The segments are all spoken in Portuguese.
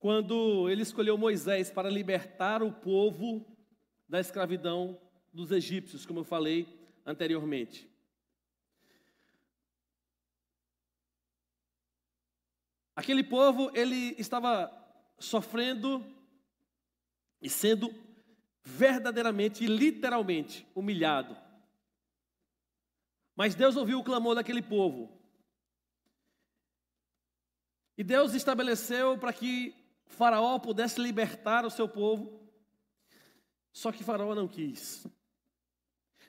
quando ele escolheu Moisés para libertar o povo da escravidão dos egípcios, como eu falei anteriormente. Aquele povo, ele estava sofrendo e sendo verdadeiramente e literalmente humilhado. Mas Deus ouviu o clamor daquele povo. E Deus estabeleceu para que Faraó pudesse libertar o seu povo. Só que Faraó não quis.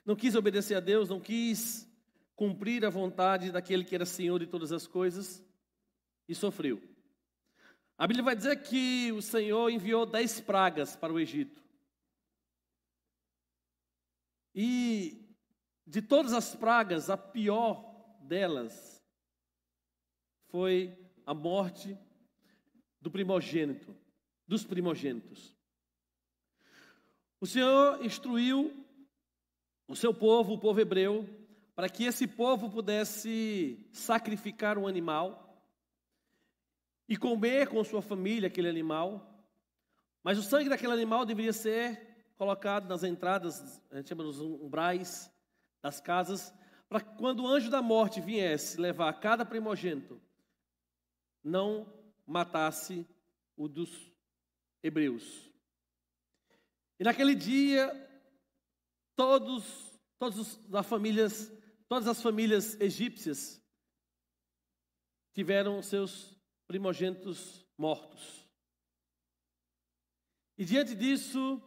Não quis obedecer a Deus, não quis cumprir a vontade daquele que era Senhor de todas as coisas e sofreu. A Bíblia vai dizer que o Senhor enviou 10 pragas para o Egito. E de todas as pragas, a pior delas foi a morte do primogênito, dos primogênitos. O Senhor instruiu o seu povo, o povo hebreu, para que esse povo pudesse sacrificar um animal e comer com sua família aquele animal, mas o sangue daquele animal deveria ser colocado nas entradas, a gente chama nos umbrais das casas, para que quando o anjo da morte viesse levar cada primogênito, não matasse o dos hebreus. E naquele dia, todas as famílias egípcias tiveram seus primogênitos mortos. E diante disso,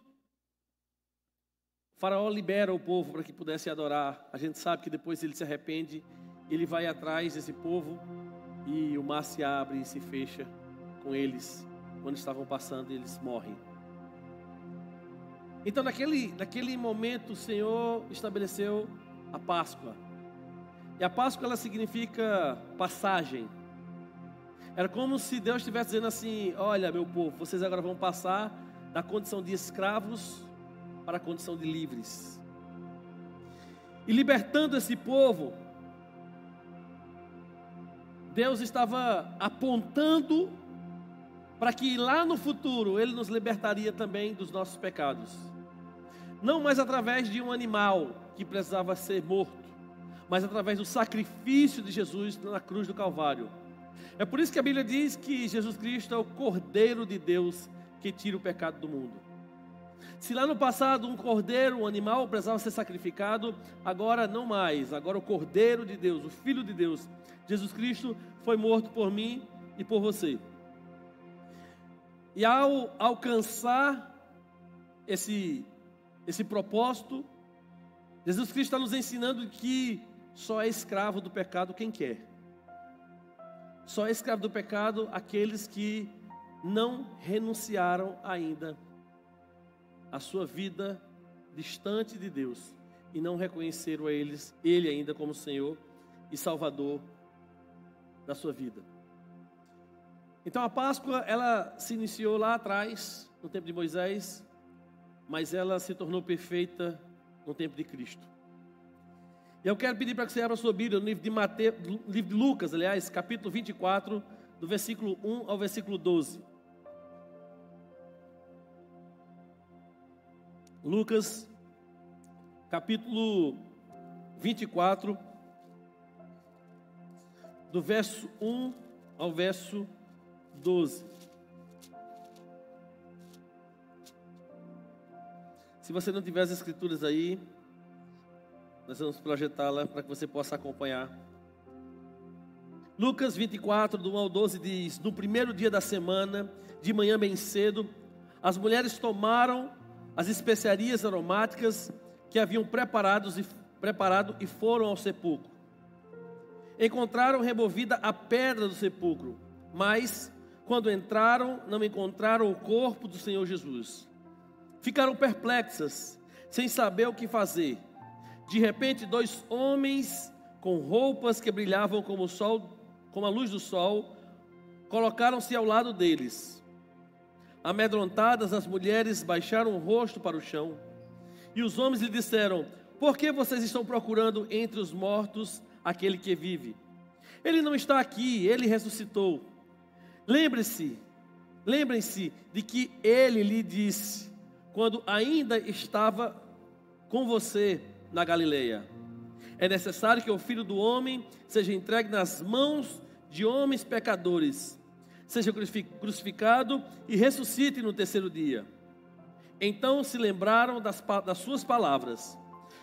Faraó libera o povo para que pudesse adorar. A gente sabe que depois ele se arrepende, ele vai atrás desse povo e o mar se abre e se fecha com eles. Quando estavam passando, eles morrem. Então naquele momento o Senhor estabeleceu a Páscoa. E a Páscoa ela significa passagem. Era como se Deus estivesse dizendo assim: olha, meu povo, vocês agora vão passar da condição de escravos para a condição de livres. E libertando esse povo, Deus estava apontando para que lá no futuro Ele nos libertaria também dos nossos pecados. Não mais através de um animal que precisava ser morto, mas através do sacrifício de Jesus na cruz do Calvário. É por isso que a Bíblia diz que Jesus Cristo é o Cordeiro de Deus que tira o pecado do mundo. Se lá no passado um cordeiro, um animal precisava ser sacrificado, agora não mais. Agora o Cordeiro de Deus, o Filho de Deus, Jesus Cristo, foi morto por mim e por você. E ao alcançar esse propósito, Jesus Cristo está nos ensinando que só é escravo do pecado quem quer. Só é escravo do pecado aqueles que não renunciaram ainda à sua vida distante de Deus e não reconheceram a Ele ainda como Senhor e Salvador da sua vida. Então a Páscoa, ela se iniciou lá atrás, no tempo de Moisés, mas ela se tornou perfeita no tempo de Cristo. E eu quero pedir para que você abra a sua Bíblia no livro de Lucas, aliás, capítulo 24, do versículo 1 ao versículo 12. Lucas, capítulo 24, do verso 1 ao verso 12. Se você não tiver as escrituras aí, nós vamos projetá-la para que você possa acompanhar. Lucas 24, do 1 ao 12 diz: no primeiro dia da semana, de manhã bem cedo, as mulheres tomaram as especiarias aromáticas que haviam preparado e foram ao sepulcro. Encontraram removida a pedra do sepulcro, mas quando entraram, não encontraram o corpo do Senhor Jesus. Ficaram perplexas, sem saber o que fazer. De repente, 2 homens com roupas que brilhavam como o sol, como a luz do sol, colocaram-se ao lado deles. Amedrontadas, as mulheres baixaram o rosto para o chão. E os homens lhe disseram: por que vocês estão procurando entre os mortos aquele que vive? Ele não está aqui, ele ressuscitou. Lembre-se Lembrem-se de que ele lhe disse, quando ainda estava com você na Galileia: é necessário que o Filho do Homem seja entregue nas mãos de homens pecadores, seja crucificado e ressuscite no terceiro dia. Então se lembraram das suas palavras.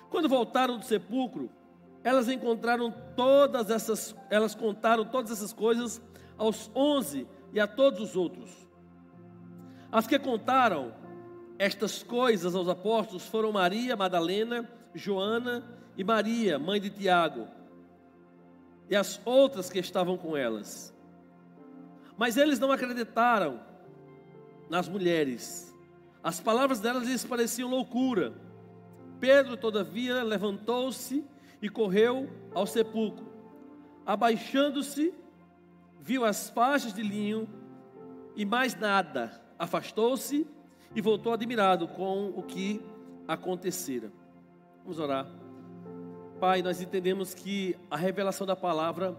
Quando voltaram do sepulcro, elas contaram todas essas coisas aos 11 e a todos os outros. As que contaram estas coisas aos apóstolos foram Maria Madalena, Joana e Maria, mãe de Tiago, e as outras que estavam com elas. Mas eles não acreditaram nas mulheres. As palavras delas lhes pareciam loucura. Pedro, todavia, levantou-se e correu ao sepulcro. Abaixando-se, viu as faixas de linho e mais nada. Afastou-se e voltou admirado com o que acontecera. Vamos orar. Pai, nós entendemos que a revelação da palavra,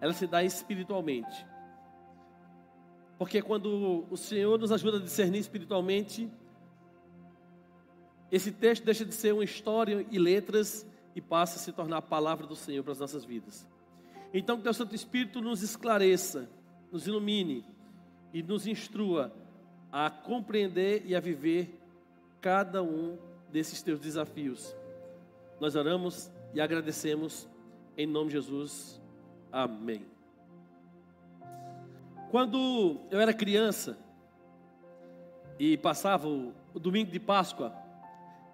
ela se dá espiritualmente. Porque quando o Senhor nos ajuda a discernir espiritualmente, esse texto deixa de ser uma história e letras e passa a se tornar a palavra do Senhor para as nossas vidas. Então que Teu Santo Espírito nos esclareça, nos ilumine e nos instrua a compreender e a viver cada um desses Teus desafios. Nós oramos e agradecemos em nome de Jesus. Amém. Quando eu era criança e passava o domingo de Páscoa,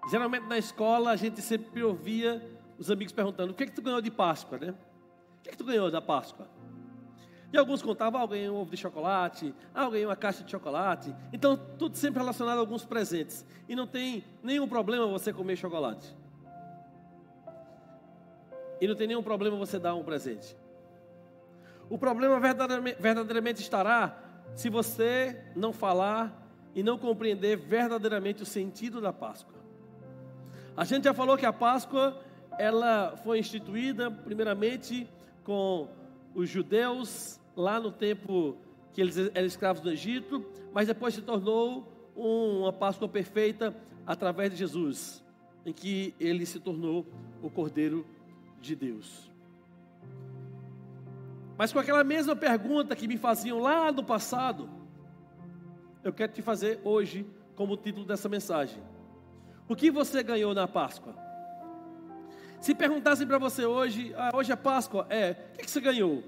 geralmente na escola a gente sempre ouvia os amigos perguntando: o que é que tu ganhou de Páscoa, né? O que é que tu ganhou da Páscoa? E alguns contavam: eu ganhei um ovo de chocolate, eu ganhei uma caixa de chocolate. Então tudo sempre relacionado a alguns presentes. E não tem nenhum problema você comer chocolate. E não tem nenhum problema você dar um presente. O problema verdadeiramente estará se você não falar e não compreender verdadeiramente o sentido da Páscoa. A gente já falou que a Páscoa, ela foi instituída primeiramente com os judeus lá no tempo que eles eram escravos do Egito, mas depois se tornou uma Páscoa perfeita através de Jesus, em que ele se tornou o Cordeiro de Deus. Mas com aquela mesma pergunta que me faziam lá no passado, eu quero te fazer hoje como título dessa mensagem: o que você ganhou na Páscoa? Se perguntassem para você hoje, hoje é Páscoa, o que você ganhou?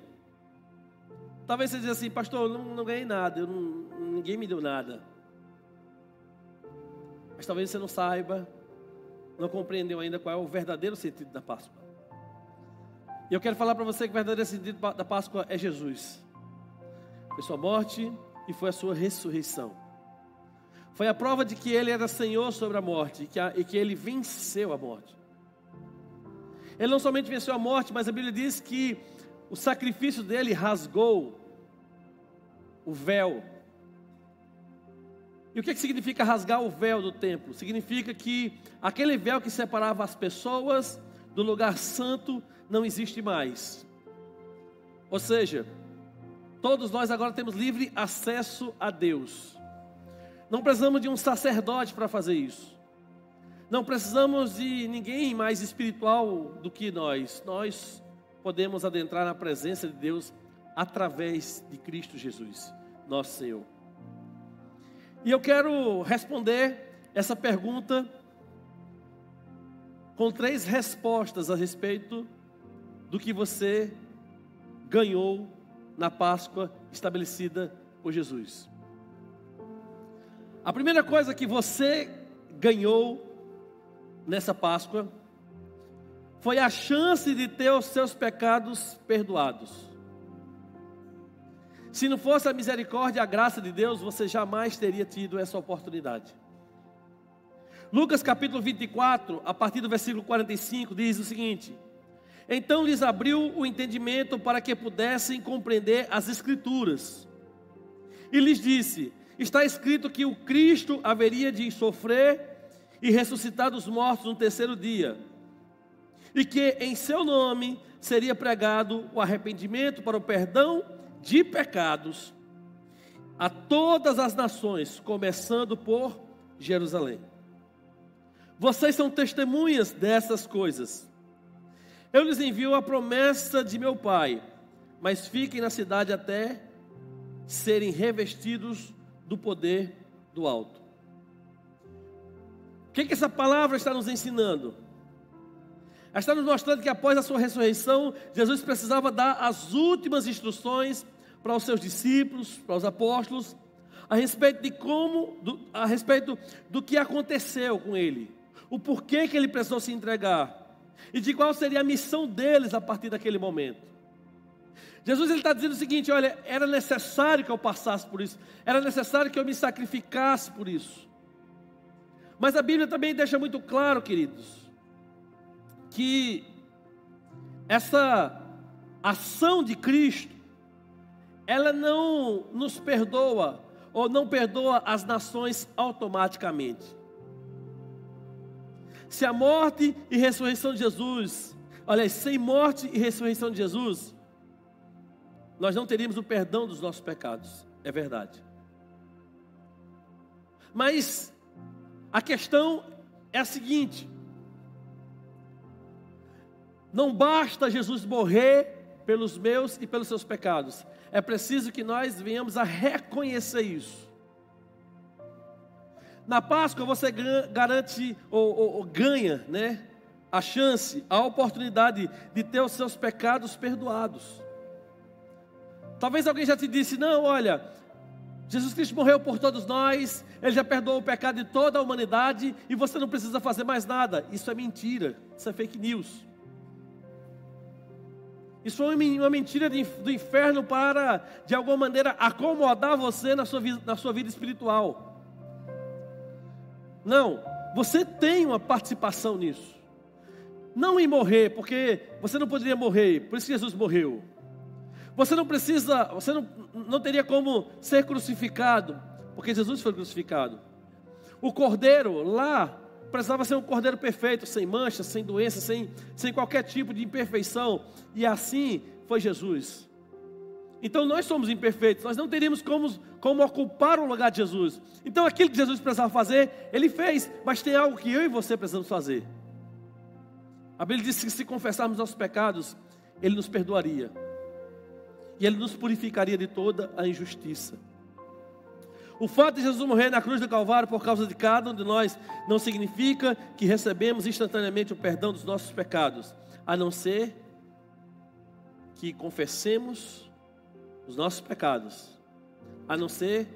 Talvez você diga assim: pastor, não ganhei nada, ninguém me deu nada. Mas talvez você não saiba, não compreendeu ainda qual é o verdadeiro sentido da Páscoa. E eu quero falar para você que o verdadeiro sentido da Páscoa é Jesus. Foi sua morte e foi a sua ressurreição. Foi a prova de que Ele era Senhor sobre a morte e que Ele venceu a morte. Ele não somente venceu a morte, mas a Bíblia diz que o sacrifício dele rasgou o véu. E o que significa rasgar o véu do templo? Significa que aquele véu que separava as pessoas do lugar santo não existe mais. Ou seja, todos nós agora temos livre acesso a Deus. Não precisamos de um sacerdote para fazer isso. Não precisamos de ninguém mais espiritual do que nós. Nós podemos adentrar na presença de Deus através de Cristo Jesus, nosso Senhor. E eu quero responder essa pergunta com 3 respostas a respeito do que você ganhou na Páscoa estabelecida por Jesus. A primeira coisa que você ganhou nessa Páscoa foi a chance de ter os seus pecados perdoados. Se não fosse a misericórdia e a graça de Deus, você jamais teria tido essa oportunidade. Lucas capítulo 24, a partir do versículo 45, diz o seguinte: então lhes abriu o entendimento para que pudessem compreender as Escrituras. E lhes disse: está escrito que o Cristo haveria de sofrer e ressuscitar dos mortos no terceiro dia, e que em seu nome seria pregado o arrependimento para o perdão de pecados, a todas as nações, começando por Jerusalém. Vocês são testemunhas dessas coisas. Eu lhes envio a promessa de meu Pai, mas fiquem na cidade até serem revestidos do poder do alto. O que essa palavra está nos ensinando? Ela está nos mostrando que após a sua ressurreição, Jesus precisava dar as últimas instruções para os seus discípulos, para os apóstolos, a respeito do que aconteceu com ele, o porquê que ele precisou se entregar e de qual seria a missão deles a partir daquele momento. Jesus está dizendo o seguinte: olha, era necessário que eu passasse por isso, era necessário que eu me sacrificasse por isso. Mas a Bíblia também deixa muito claro, queridos, que essa ação de Cristo, ela não nos perdoa, ou não perdoa as nações automaticamente. Se a morte e ressurreição de Jesus, olha, sem morte e ressurreição de Jesus, nós não teríamos o perdão dos nossos pecados, é verdade. Mas a questão é a seguinte: não basta Jesus morrer pelos meus e pelos seus pecados, é preciso que nós venhamos a reconhecer isso. Na Páscoa você garante ou ganha, né, a chance, a oportunidade de ter os seus pecados perdoados. Talvez alguém já te disse: não, olha, Jesus Cristo morreu por todos nós, Ele já perdoou o pecado de toda a humanidade e você não precisa fazer mais nada. Isso é mentira, isso é fake news. Isso foi uma mentira do inferno para, de alguma maneira, acomodar você na sua vida espiritual. Não, você tem uma participação nisso. Não em morrer, porque você não poderia morrer, por isso que Jesus morreu. Você não teria como ser crucificado, porque Jesus foi crucificado. O cordeiro lá precisava ser um cordeiro perfeito, sem mancha, sem doença, sem qualquer tipo de imperfeição. E assim foi Jesus. Então nós somos imperfeitos, nós não teríamos como ocupar o lugar de Jesus. Então aquilo que Jesus precisava fazer, Ele fez. Mas tem algo que eu e você precisamos fazer. A Bíblia diz que se confessarmos nossos pecados, Ele nos perdoaria. E Ele nos purificaria de toda a injustiça. O fato de Jesus morrer na cruz do Calvário por causa de cada um de nós não significa que recebemos instantaneamente o perdão dos nossos pecados, a não ser que confessemos os nossos pecados, a não ser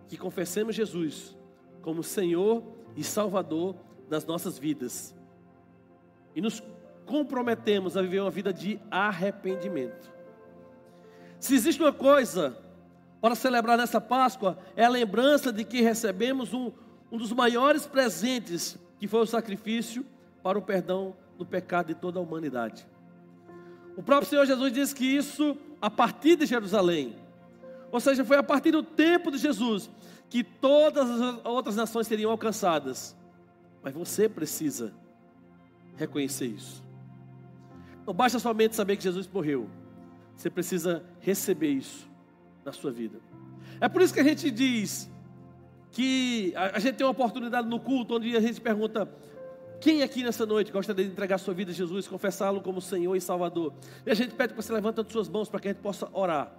que confessemos Jesus como Senhor e Salvador das nossas vidas e nos comprometemos a viver uma vida de arrependimento. Se existe uma coisa para celebrar nessa Páscoa, é a lembrança de que recebemos um dos maiores presentes, que foi o sacrifício para o perdão do pecado de toda a humanidade. O próprio Senhor Jesus disse que isso a partir de Jerusalém, ou seja, foi a partir do tempo de Jesus, que todas as outras nações seriam alcançadas. Mas você precisa reconhecer isso. Não basta somente saber que Jesus morreu, você precisa receber isso na sua vida. É por isso que a gente diz que a gente tem uma oportunidade no culto, onde a gente pergunta: quem aqui nessa noite gostaria de entregar sua vida a Jesus, confessá-lo como Senhor e Salvador? E a gente pede para você levantando suas mãos para que a gente possa orar.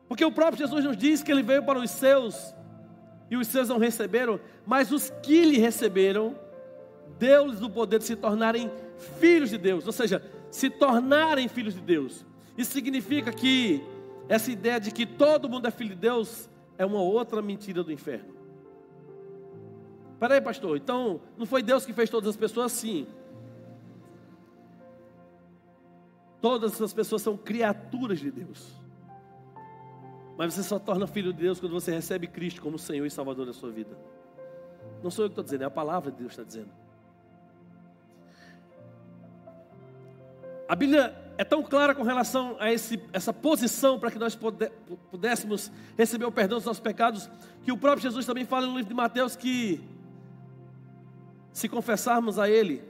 Porque o próprio Jesus nos diz que Ele veio para os seus, e os seus não receberam, mas os que lhe receberam, deu-lhes o poder de se tornarem filhos de Deus, ou seja, se tornarem filhos de Deus. Isso significa que essa ideia de que todo mundo é filho de Deus é uma outra mentira do inferno. Peraí, pastor, então não foi Deus que fez todas as pessoas? Sim. Todas essas pessoas são criaturas de Deus. Mas você só torna filho de Deus quando você recebe Cristo como Senhor e Salvador da sua vida. Não sou eu que estou dizendo, é a palavra de Deus que está dizendo. A Bíblia é tão clara com relação a essa posição para que nós pudéssemos receber o perdão dos nossos pecados, que o próprio Jesus também fala no livro de Mateus que se confessarmos a Ele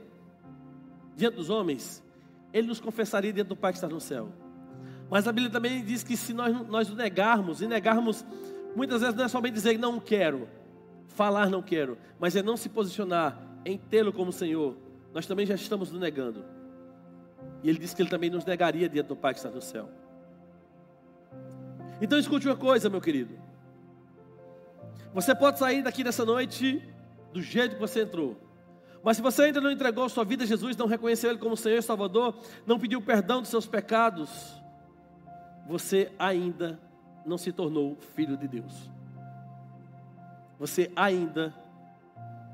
diante dos homens, Ele nos confessaria diante do Pai que está no céu. Mas a Bíblia também diz que se nós o negarmos, e negarmos, muitas vezes não é somente dizer não quero, falar não quero, mas é não se posicionar em tê-lo como Senhor, nós também já estamos nos negando. E Ele disse que Ele também nos negaria diante do Pai que está no céu. Então escute uma coisa, meu querido. Você pode sair daqui dessa noite do jeito que você entrou. Mas se você ainda não entregou sua vida a Jesus, não reconheceu Ele como Senhor e Salvador, não pediu perdão dos seus pecados, você ainda não se tornou filho de Deus. Você ainda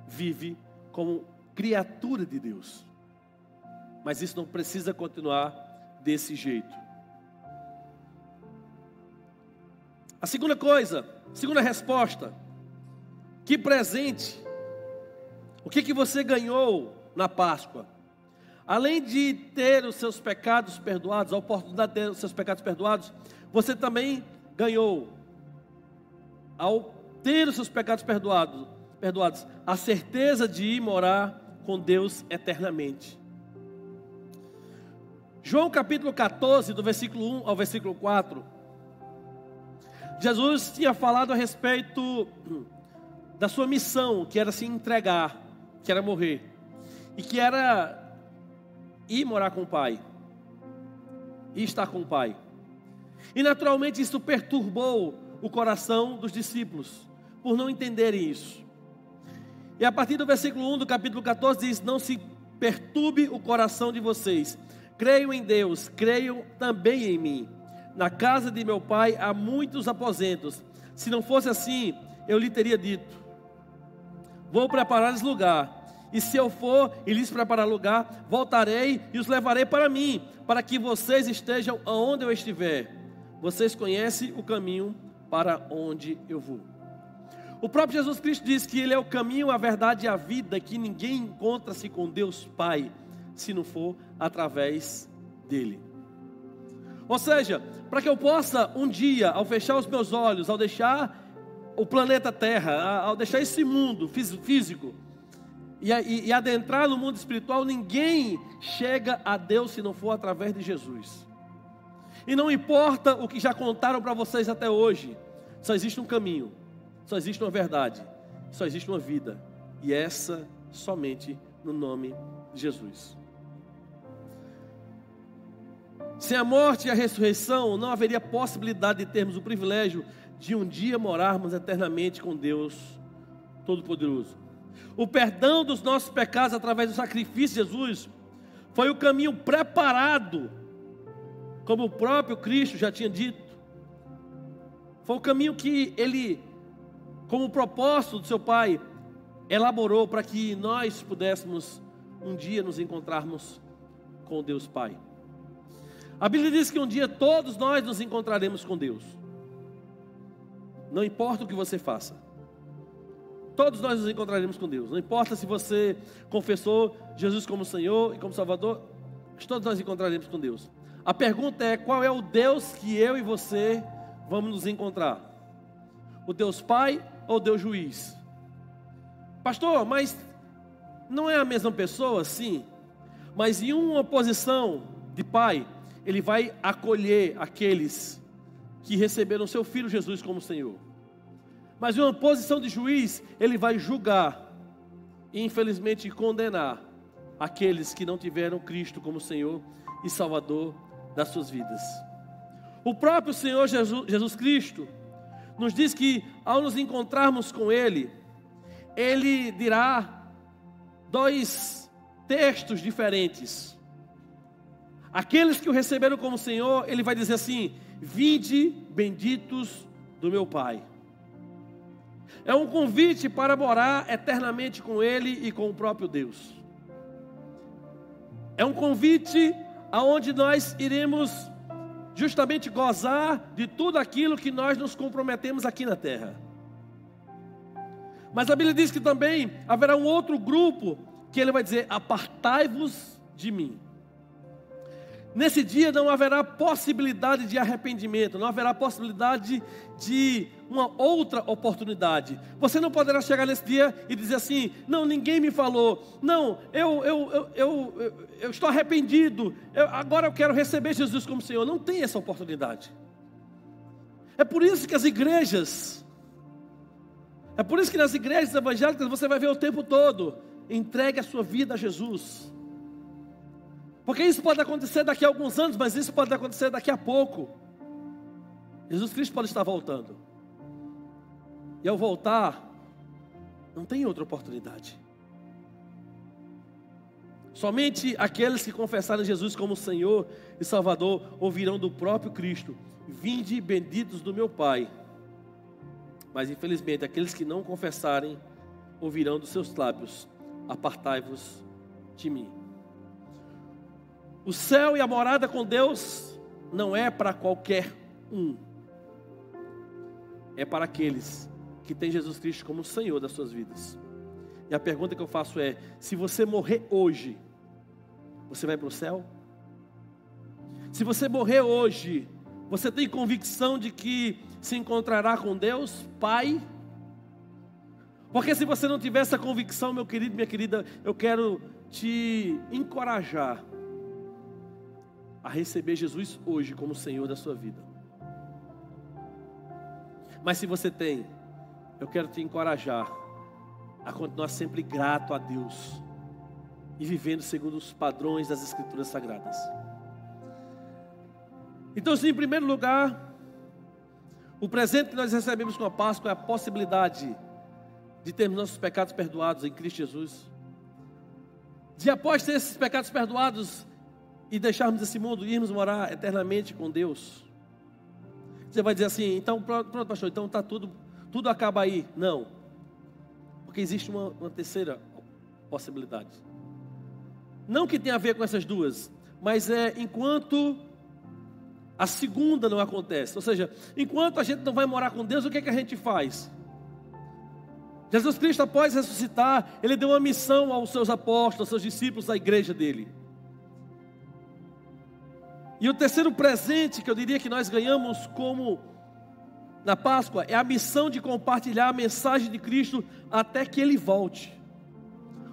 vive como criatura de Deus. Mas isso não precisa continuar desse jeito. A segunda coisa, segunda resposta. Que presente. O que você ganhou na Páscoa? Além de ter os seus pecados perdoados, a oportunidade de ter os seus pecados perdoados, você também ganhou, ao ter os seus pecados perdoados, a certeza de ir morar com Deus eternamente. João capítulo 14, do versículo 1 ao versículo 4. Jesus tinha falado a respeito da sua missão, que era se entregar, que era morrer, e que era ir morar com o Pai, e estar com o Pai. E naturalmente isso perturbou o coração dos discípulos, por não entenderem isso. E a partir do versículo 1 do capítulo 14 diz: não se perturbe o coração de vocês, creiam em Deus, creiam também em mim. Na casa de meu Pai há muitos aposentos, se não fosse assim, eu lhe teria dito: vou preparar-lhes lugar, e se eu for e lhes preparar lugar, voltarei e os levarei para mim, para que vocês estejam aonde eu estiver. Vocês conhecem o caminho para onde eu vou. O próprio Jesus Cristo diz que Ele é o caminho, a verdade e a vida, que ninguém encontra-se com Deus Pai, se não for através dEle. Ou seja, para que eu possa um dia, ao fechar os meus olhos, ao deixar o planeta Terra, ao deixar esse mundo físico e adentrar no mundo espiritual, ninguém chega a Deus se não for através de Jesus. E não importa o que já contaram para vocês até hoje, só existe um caminho, só existe uma verdade, só existe uma vida, e essa somente no nome de Jesus. Sem a morte e a ressurreição, não haveria possibilidade de termos o privilégio de um dia morarmos eternamente com Deus Todo-Poderoso. O perdão dos nossos pecados através do sacrifício de Jesus foi o caminho preparado, como o próprio Cristo já tinha dito. Foi o caminho que Ele, como propósito do seu Pai, elaborou para que nós pudéssemos um dia nos encontrarmos com Deus Pai. A Bíblia diz que um dia todos nós nos encontraremos com Deus. Não importa o que você faça, todos nós nos encontraremos com Deus. Não importa se você confessou Jesus como Senhor e como Salvador, todos nós encontraremos com Deus. A pergunta é: qual é o Deus que eu e você vamos nos encontrar? O Deus Pai ou o Deus Juiz? Pastor, mas não é a mesma pessoa? Sim, mas em uma posição de Pai, Ele vai acolher aqueles que receberam seu Filho Jesus como Senhor. Mas em uma posição de juiz, Ele vai julgar e infelizmente condenar aqueles que não tiveram Cristo como Senhor e Salvador das suas vidas. O próprio Senhor Jesus Cristo nos diz que ao nos encontrarmos com Ele, Ele dirá dois textos diferentes. Aqueles que o receberam como Senhor, Ele vai dizer assim: vinde benditos do meu Pai. É um convite para morar eternamente com Ele e com o próprio Deus. É um convite aonde nós iremos justamente gozar de tudo aquilo que nós nos comprometemos aqui na terra. Mas a Bíblia diz que também haverá um outro grupo que Ele vai dizer: apartai-vos de mim. Nesse dia não haverá possibilidade de arrependimento, não haverá possibilidade de uma outra oportunidade. Você não poderá chegar nesse dia e dizer assim: não, ninguém me falou, não, eu estou arrependido, agora eu quero receber Jesus como Senhor. Não tem essa oportunidade. É por isso que nas igrejas evangélicas você vai ver o tempo todo: entregue a sua vida a Jesus. Porque isso pode acontecer daqui a alguns anos, mas isso pode acontecer daqui a pouco. Jesus Cristo pode estar voltando. E ao voltar, não tem outra oportunidade. Somente aqueles que confessarem Jesus como Senhor e Salvador ouvirão do próprio Cristo: vinde benditos do meu Pai. Mas infelizmente aqueles que não confessarem ouvirão dos seus lábios: apartai-vos de mim. O céu e a morada com Deus não é para qualquer um. É para aqueles que têm Jesus Cristo como Senhor das suas vidas. E a pergunta que eu faço é: se você morrer hoje, você vai para o céu? Se você morrer hoje, você tem convicção de que se encontrará com Deus, Pai? Porque se você não tiver essa convicção, meu querido, minha querida, eu quero te encorajar a receber Jesus hoje como Senhor da sua vida. Mas se você tem, eu quero te encorajar a continuar sempre grato a Deus e vivendo segundo os padrões das Escrituras Sagradas. Então, sim, em primeiro lugar, o presente que nós recebemos com a Páscoa é a possibilidade de termos nossos pecados perdoados em Cristo Jesus. De após ter esses pecados perdoados e deixarmos esse mundo e irmos morar eternamente com Deus. Você vai dizer assim: então pronto, pastor, então está tudo acaba aí. Não, porque existe uma terceira possibilidade. Não que tenha a ver com essas duas, mas enquanto a segunda não acontece. Ou seja, enquanto a gente não vai morar com Deus, o que é que a gente faz? Jesus Cristo, após ressuscitar, Ele deu uma missão aos seus apóstolos, aos seus discípulos, à igreja dele. E o terceiro presente que eu diria que nós ganhamos como na Páscoa é a missão de compartilhar a mensagem de Cristo até que Ele volte,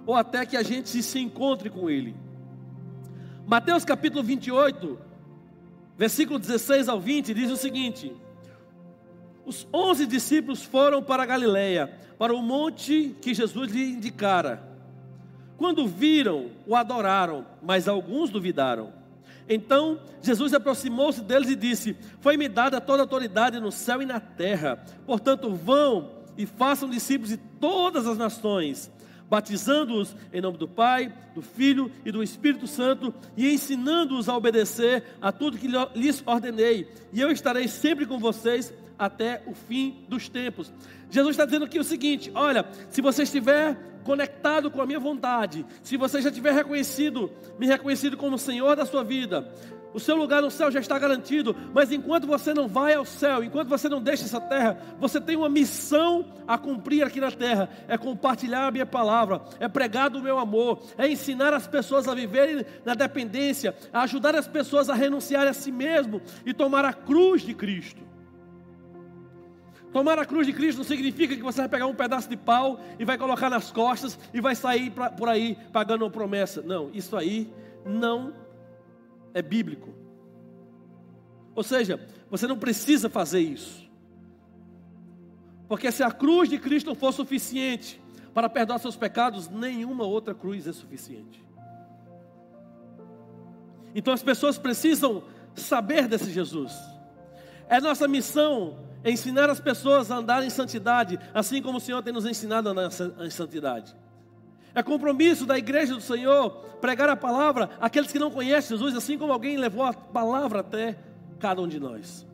ou até que a gente se encontre com Ele. Mateus capítulo 28, versículo 16 ao 20, diz o seguinte: os 11 discípulos foram para a Galileia, para o monte que Jesus lhe indicara. Quando viram, o adoraram, mas alguns duvidaram. Então Jesus aproximou-se deles e disse: foi-me dada toda a autoridade no céu e na terra. Portanto, vão e façam discípulos de todas as nações, batizando-os em nome do Pai, do Filho e do Espírito Santo, e ensinando-os a obedecer a tudo que lhes ordenei. E eu estarei sempre com vocês até o fim dos tempos. Jesus está dizendo aqui o seguinte: olha, se você estiver conectado com a minha vontade, se você já tiver me reconhecido como Senhor da sua vida, o seu lugar no céu já está garantido. Mas enquanto você não vai ao céu, enquanto você não deixa essa terra, você tem uma missão a cumprir aqui na terra: é compartilhar a minha palavra, é pregar do meu amor, é ensinar as pessoas a viverem na dependência, a ajudar as pessoas a renunciarem a si mesmo e tomar a cruz de Cristo. Tomar a cruz de Cristo não significa que você vai pegar um pedaço de pau e vai colocar nas costas e vai sair por aí pagando uma promessa. Não, isso aí não é bíblico. Ou seja, você não precisa fazer isso. Porque se a cruz de Cristo não for suficiente para perdoar seus pecados, nenhuma outra cruz é suficiente. Então as pessoas precisam saber desse Jesus. É nossa missão ensinar as pessoas a andar em santidade, assim como o Senhor tem nos ensinado a andar em santidade. É compromisso da igreja do Senhor pregar a palavra àqueles que não conhecem Jesus, assim como alguém levou a palavra até cada um de nós.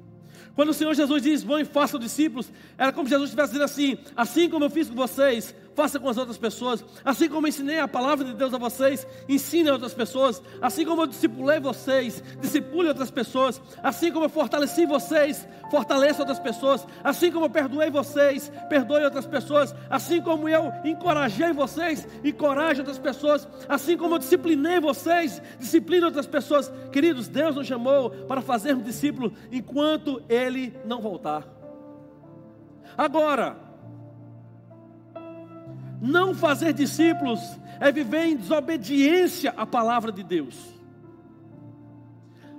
Quando o Senhor Jesus diz: vão e façam discípulos, era como se Jesus estivesse dizendo assim: assim como eu fiz com vocês, faça com as outras pessoas. Assim como eu ensinei a palavra de Deus a vocês, ensine a outras pessoas. Assim como eu discipulei vocês, discipule outras pessoas. Assim como eu fortaleci vocês, fortaleça outras pessoas. Assim como eu perdoei vocês, perdoe outras pessoas. Assim como eu encorajei vocês, encoraje outras pessoas. Assim como eu disciplinei vocês, discipline outras pessoas. Queridos, Deus nos chamou para fazermos discípulos enquanto Ele não voltar. Agora, não fazer discípulos é viver em desobediência à palavra de Deus.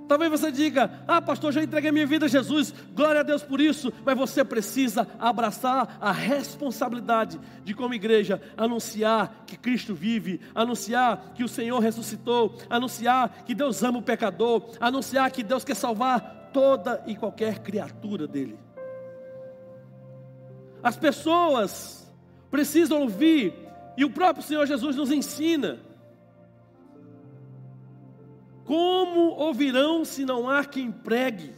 Talvez você diga: ah, pastor, já entreguei minha vida a Jesus, glória a Deus por isso. Mas você precisa abraçar a responsabilidade de, como igreja, anunciar que Cristo vive, anunciar que o Senhor ressuscitou, anunciar que Deus ama o pecador, anunciar que Deus quer salvar toda e qualquer criatura dele. As pessoas precisam ouvir, e o próprio Senhor Jesus nos ensina: como ouvirão se não há quem pregue?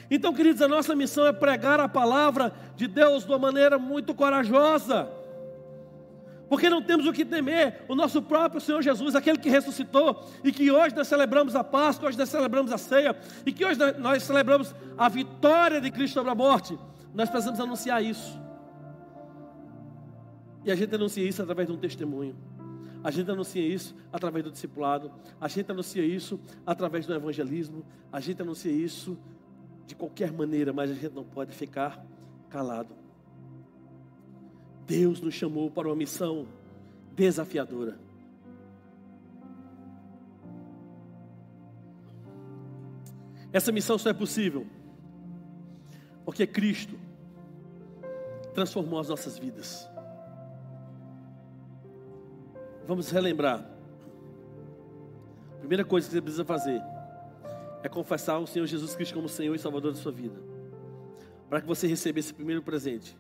Então, queridos, a nossa missão é pregar a palavra de Deus de uma maneira muito corajosa, porque não temos o que temer. O nosso próprio Senhor Jesus, aquele que ressuscitou, e que hoje nós celebramos a Páscoa, hoje nós celebramos a ceia, e que hoje nós celebramos a vitória de Cristo sobre a morte. Nós precisamos anunciar isso. E a gente anuncia isso através de um testemunho. A gente anuncia isso através do discipulado. A gente anuncia isso através do evangelismo. A gente anuncia isso de qualquer maneira, mas a gente não pode ficar calado. Deus nos chamou para uma missão desafiadora. Essa missão só é possível porque Cristo transformou as nossas vidas. Vamos relembrar. A primeira coisa que você precisa fazer é confessar o Senhor Jesus Cristo como Senhor e Salvador da sua vida, para que você receba esse primeiro presente,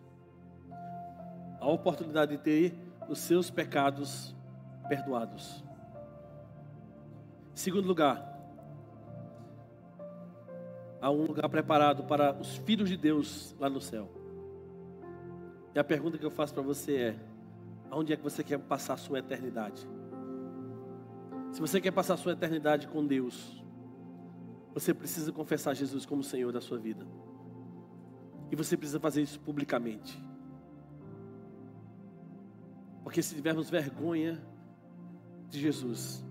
a oportunidade de ter os seus pecados perdoados. Em segundo lugar, há um lugar preparado para os filhos de Deus lá no céu. E a pergunta que eu faço para você é: aonde é que você quer passar a sua eternidade? Se você quer passar a sua eternidade com Deus, você precisa confessar Jesus como Senhor da sua vida. E você precisa fazer isso publicamente. Porque se tivermos vergonha de Jesus,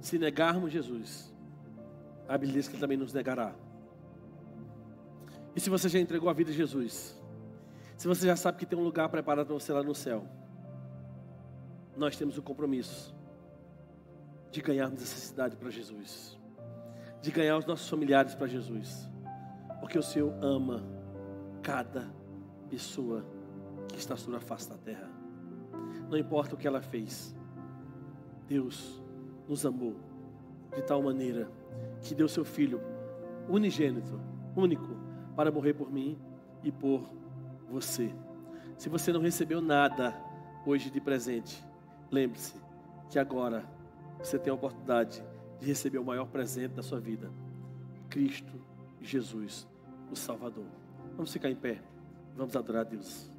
se negarmos Jesus, a Bíblia diz que Ele também nos negará. E se você já entregou a vida a Jesus, se você já sabe que tem um lugar preparado para você lá no céu, nós temos o compromisso de ganharmos essa cidade para Jesus, de ganhar os nossos familiares para Jesus, porque o Senhor ama cada pessoa que está sobre a face da terra. Não importa o que ela fez, Deus nos amou de tal maneira que deu seu Filho unigênito, único, para morrer por mim e por você. Se você não recebeu nada hoje de presente, lembre-se que agora você tem a oportunidade de receber o maior presente da sua vida: Cristo Jesus, o Salvador. Vamos ficar em pé, vamos adorar a Deus.